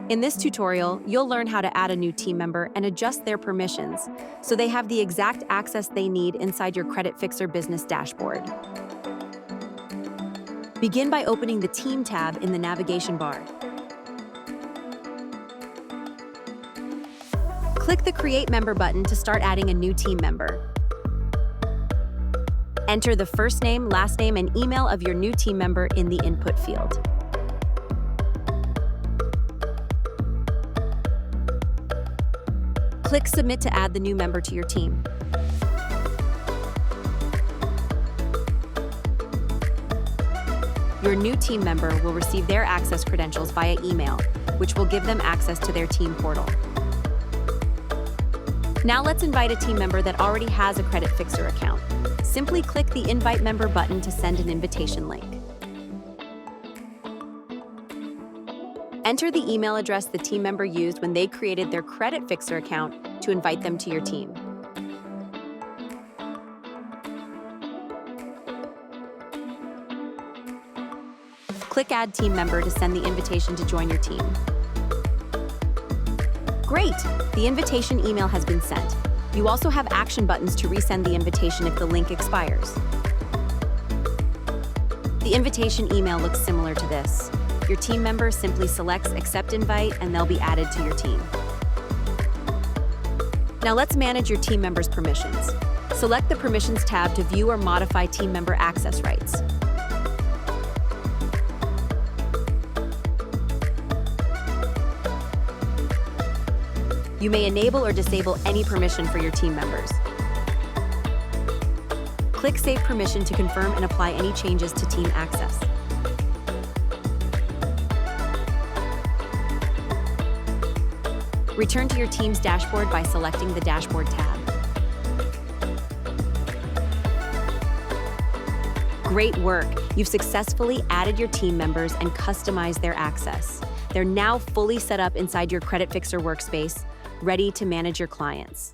In this tutorial, you'll learn how to add a new team member and adjust their permissions so they have the exact access they need inside your Creditfixrr business dashboard. Begin by opening the Team tab in the navigation bar. Click the Create Member button to start adding a new team member. Enter the first name, last name, and email of your new team member in the input field. Click Submit to add the new member to your team. Your new team member will receive their access credentials via email, which will give them access to their team portal. Now let's invite a team member that already has a Creditfixrr account. Simply click the Invite Member button to send an invitation link. Enter the email address the team member used when they created their Creditfixrr account to invite them to your team. Click Add Team Member to send the invitation to join your team. Great! The invitation email has been sent. You also have action buttons to resend the invitation if the link expires. The invitation email looks similar to this. Your team member simply selects Accept Invite and they'll be added to your team. Now let's manage your team member's permissions. Select the Permissions tab to view or modify team member access rights. You may enable or disable any permission for your team members. Click Save Permission to confirm and apply any changes to team access. Return to your team's dashboard by selecting the Dashboard tab. Great work! You've successfully added your team members and customized their access. They're now fully set up inside your Creditfixrr workspace, ready to manage your clients.